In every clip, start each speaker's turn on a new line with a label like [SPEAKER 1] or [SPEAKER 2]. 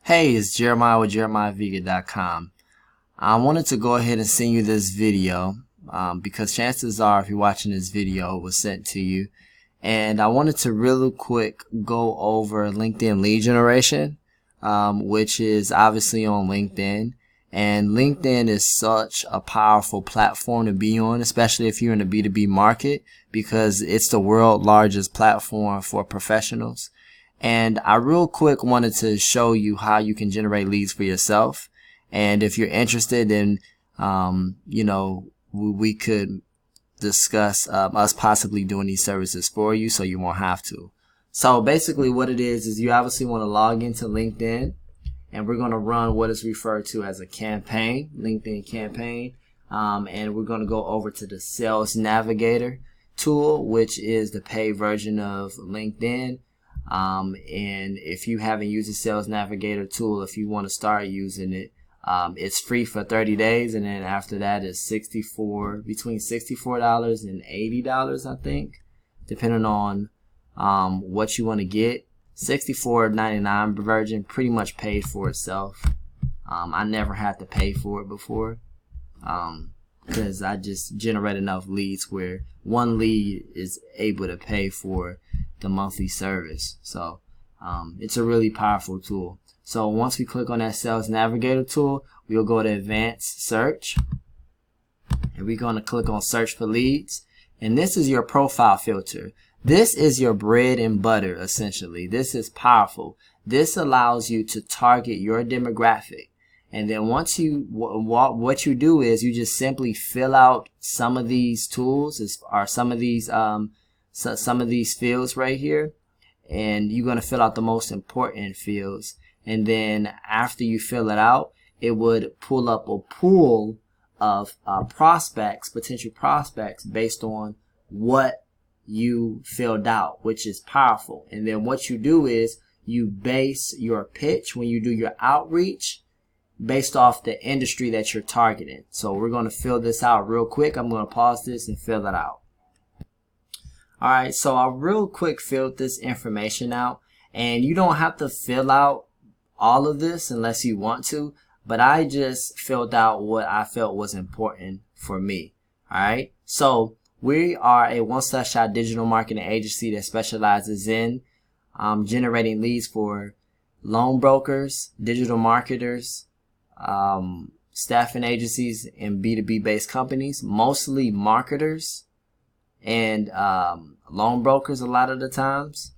[SPEAKER 1] Hey, it's Jeremiah with JeremiahVega.com. I wanted to go ahead and send you this video because chances are if you're watching this video, it was sent to you. And I wanted to really quick go over LinkedIn lead generation, which is obviously on LinkedIn. And LinkedIn is such a powerful platform to be on, especially if you're in the B2B market, because it's the world's largest platform for professionals. And I real quick wanted to show you how you can generate leads for yourself. And if you're interested in, we could discuss us possibly doing these services for you so you won't have to. So basically what it is you obviously want to log into LinkedIn, and we're going to run what is referred to as a campaign, LinkedIn campaign. And we're going to go over to the Sales Navigator tool, which is the paid version of LinkedIn. And if you haven't used the Sales Navigator tool, if you want to start using it, it's free for 30 days. And then after that is between $64 and $80, I think, depending on, what you want to get. $64.99 version pretty much paid for itself. I never had to pay for it before. Because I just generate enough leads where one lead is able to pay for the monthly service. So it's a really powerful tool. So once we click on that Sales Navigator tool, we'll go to Advanced Search, and we're going to click on Search for Leads. And this is your profile filter. This is your bread and butter, essentially. This is powerful. This allows you to target your demographic. And then once you, what you do is you just simply fill out some of these tools, or some of these fields right here, and you're going to fill out the most important fields. And then after you fill it out, it would pull up a pool of potential prospects based on what you filled out, which is powerful. And then what you do is you base your pitch when you do your outreach based off the industry that you're targeting. So we're going to fill this out real quick. I'm going to pause this and fill it out. Alright, so I real quick filled this information out, and you don't have to fill out all of this unless you want to, but I just filled out what I felt was important for me. Alright, so we are a one-stop shop digital marketing agency that specializes in generating leads for loan brokers, digital marketers, staffing agencies, and B2B based companies, mostly marketers and loan brokers a lot of the times.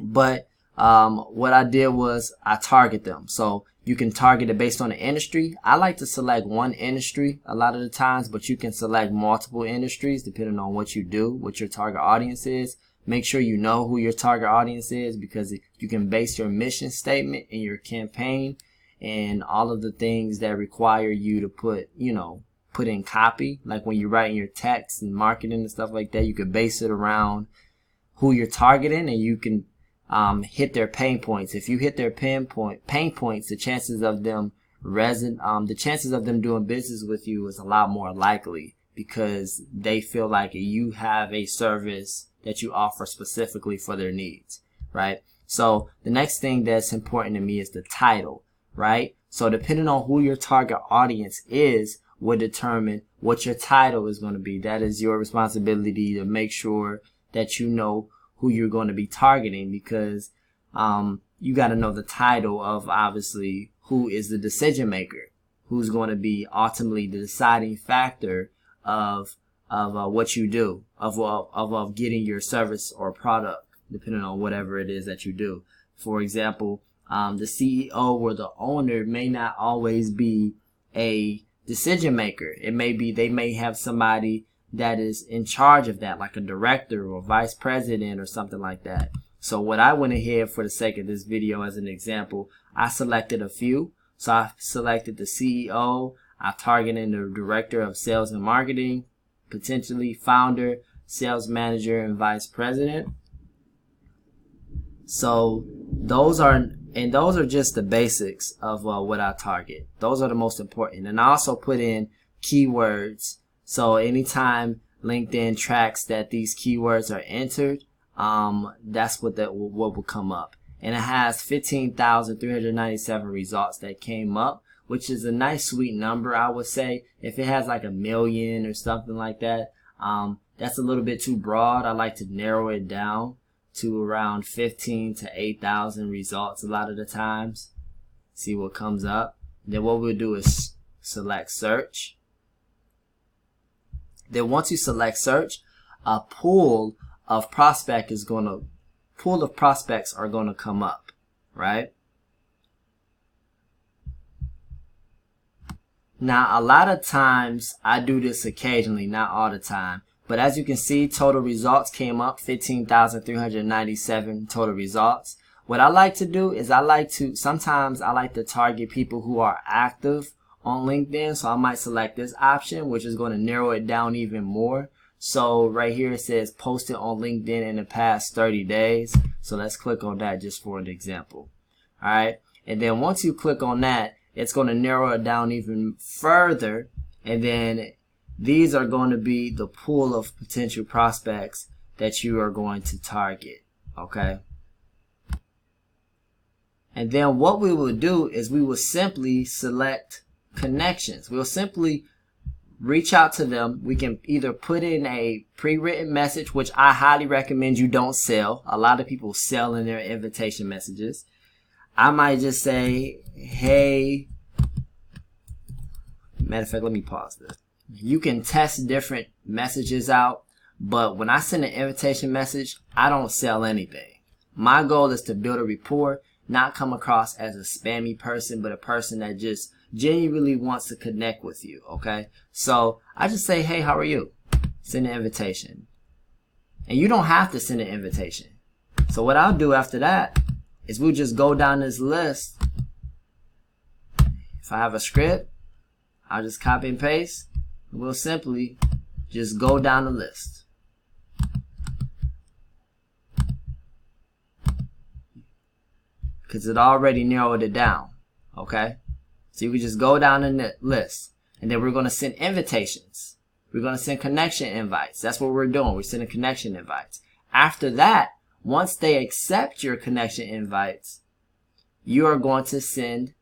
[SPEAKER 1] But what I did was I target them. So you can target it based on the industry. I like to select one industry a lot of the times, but you can select multiple industries depending on what you do, what your target audience is. Make sure you know who your target audience is, because you can base your mission statement in your campaign and all of the things that require you to put in copy, like when you're writing your text and marketing and stuff like that. You could base it around who you're targeting, and you can hit their pain points. If you hit their pain points, the chances of them doing business with you is a lot more likely, because they feel like you have a service that you offer specifically for their needs, right? So the next thing that's important to me is the title, right? So depending on who your target audience is will determine what your title is going to be. That is your responsibility to make sure that you know who you're going to be targeting, because you got to know the title of obviously who is the decision maker, who's going to be ultimately the deciding factor of what you do, of getting your service or product, depending on whatever it is that you do. For example, the CEO or the owner may not always be a decision maker. It may be they may have somebody that is in charge of that, like a director or vice president or something like that. So what I went ahead, for the sake of this video as an example, I selected a few. So I selected the CEO, I targeted the director of sales and marketing, potentially founder, sales manager, and vice president. So those are just the basics of what I target. Those are the most important. And I also put in keywords. So anytime LinkedIn tracks that these keywords are entered, that's what will come up. and it has 15,397 results that came up, which is a nice sweet number. I would say if it has like 1 million or something like that, that's a little bit too broad. I like to narrow it down to around 15 to 8,000 results a lot of the times. See what comes up. Then what we'll do is select search. Then once you select search, a pool of prospects are going to come up, right? Now, a lot of times I do this occasionally, not all the time. But as you can see, total results came up, 15,397 total results. What I like to do is sometimes I like to target people who are active on LinkedIn. So I might select this option, which is going to narrow it down even more. So right here it says posted on LinkedIn in the past 30 days. So let's click on that just for an example. All right. And then once you click on that, it's going to narrow it down even further. And then these are going to be the pool of potential prospects that you are going to target. Okay. And then what we will do is we will simply select connections. We'll simply reach out to them. We can either put in a pre-written message, which I highly recommend you don't sell. A lot of people sell in their invitation messages. I might just say, hey, matter of fact, let me pause this. You can test different messages out, but when I send an invitation message, I don't sell anything. My goal is to build a rapport, not come across as a spammy person, but a person that just genuinely wants to connect with you, okay? So I just say, hey, how are you? Send an invitation. And you don't have to send an invitation. So what I'll do after that is we'll just go down this list. If I have a script, I'll just copy and paste. We'll simply just go down the list. Because it already narrowed it down, okay? So you can just go down the list. And then we're going to send invitations. We're going to send connection invites. That's what we're doing. We're sending connection invites. After that, once they accept your connection invites, you're going to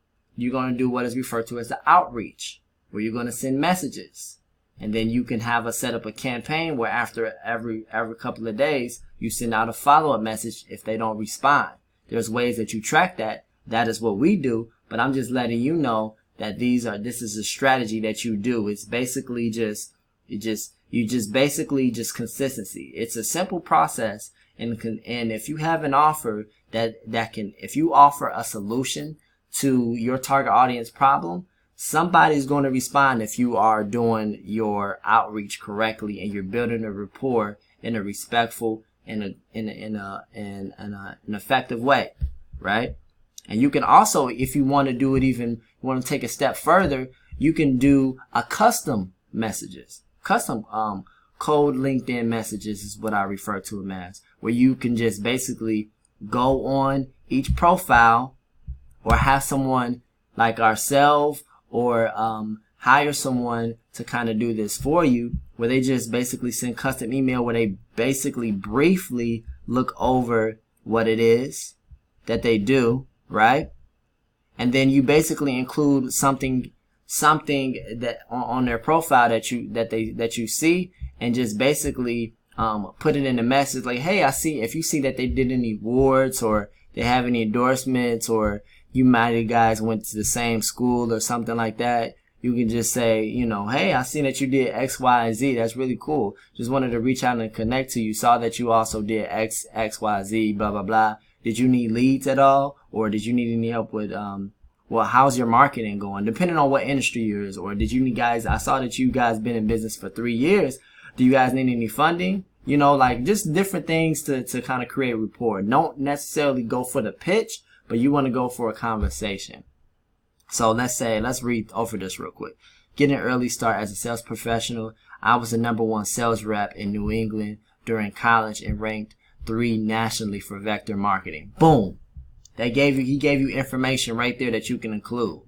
[SPEAKER 1] do what is referred to as the outreach, where you're going to send messages. And then you can set up a campaign where after every couple of days, you send out a follow-up message if they don't respond. There's ways that you track that. That is what we do. But I'm just letting you know that this is a strategy that you do. It's basically just consistency. It's a simple process. And if you have an offer if you offer a solution to your target audience problem, somebody's going to respond if you are doing your outreach correctly and you're building a rapport in a respectful and an effective way, right? And you can also, if you want to do it want to take a step further, you can do a custom messages. Custom cold LinkedIn messages is what I refer to them as, where you can just basically go on each profile or have someone like ourselves or hire someone to kind of do this for you, where they just basically send custom email where they basically briefly look over what it is that they do, right? And then you basically include something that on their profile that you see, and just basically put it in the message like, hey, if you see that they did any awards or they have any endorsements, or you might have guys went to the same school or something like that, you can just say, hey, I seen that you did X, Y, and Z. That's really cool. Just wanted to reach out and connect to you. Saw that you also did X, Y, Z, blah, blah, blah. Did you need leads at all? Or did you need any help with, how's your marketing going? Depending on what industry you're in. Or did you guys, I saw that you guys been in business for 3 years. Do you guys need any funding? Like just different things to kind of create rapport. Don't necessarily go for the pitch, but you want to go for a conversation. So let's read over this real quick. Get an early start as a sales professional. I was the #1 sales rep in New England during college and ranked 3 nationally for vector marketing. Boom. He gave you information right there that you can include.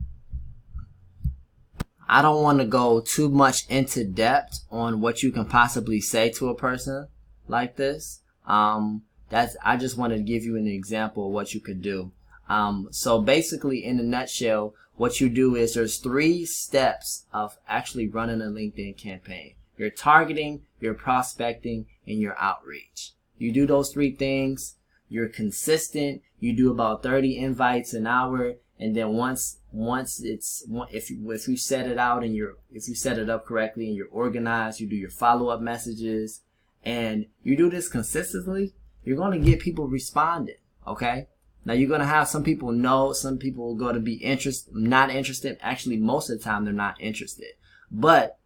[SPEAKER 1] I don't want to go too much into depth on what you can possibly say to a person like this. I just wanted to give you an example of what you could do. So basically, in a nutshell, what you do is there's 3 steps of actually running a LinkedIn campaign. Your targeting, your prospecting, and your outreach. You do those 3 things. You're consistent. You do about 30 invites an hour, and then once if you set it out and if you set it up correctly and you're organized, you do your follow-up messages, and you do this consistently, you're going to get people responding. Okay. Now you're going to have some people know, some people are going to be not interested. Actually, most of the time they're not interested. But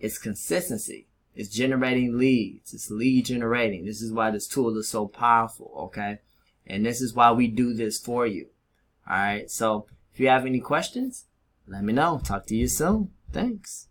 [SPEAKER 1] it's consistency. It's generating leads. It's lead generating. This is why this tool is so powerful, okay? And this is why we do this for you. All right. So if you have any questions, let me know. Talk to you soon. Thanks.